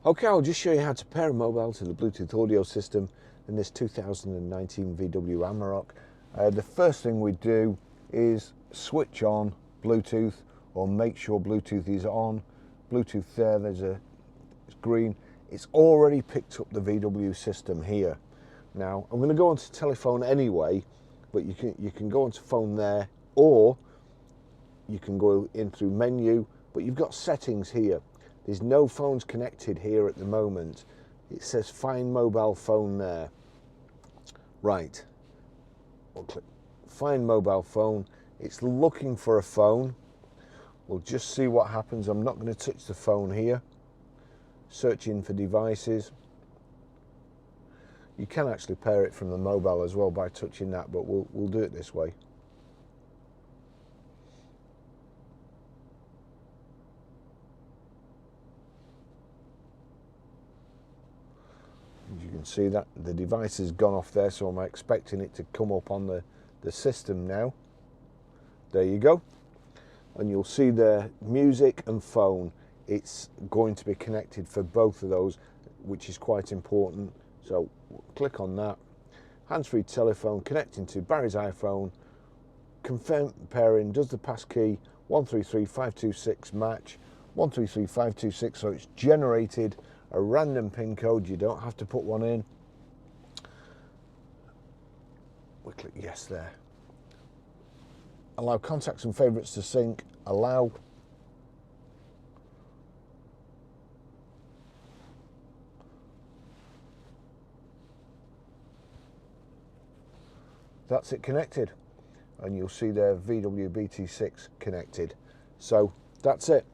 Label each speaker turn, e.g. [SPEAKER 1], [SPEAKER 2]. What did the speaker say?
[SPEAKER 1] Okay, I'll just show you how to pair a mobile to the Bluetooth audio system in this 2019 VW Amarok. The first thing we do is switch on Bluetooth, or make sure Bluetooth is on. Bluetooth there, it's green. It's already picked up the VW system here. Now, I'm going to go onto telephone anyway, but you can go onto phone there, or you can go in through menu, but you've got settings here. There's no phones connected here at the moment. It says find mobile phone there. Right, we'll click find mobile phone. It's looking for a phone. We'll just see what happens. I'm not going to touch the phone here. Searching for devices. You can actually pair it from the mobile as well by touching that, but we'll do it this way. As you can see, that the device has gone off there, so I'm expecting it to come up on the system now. There you go. And you'll see there, music and phone. It's going to be connected for both of those, which is quite important. So click on that. Hands-free telephone connecting to Barry's iPhone. Confirm pairing, does the passkey 133526 match. 133526, so it's generated a random pin code. You don't have to put one in. We click yes there. Allow contacts and favourites to sync. Allow. That's it connected. And you'll see there VW BT6 connected. So that's it.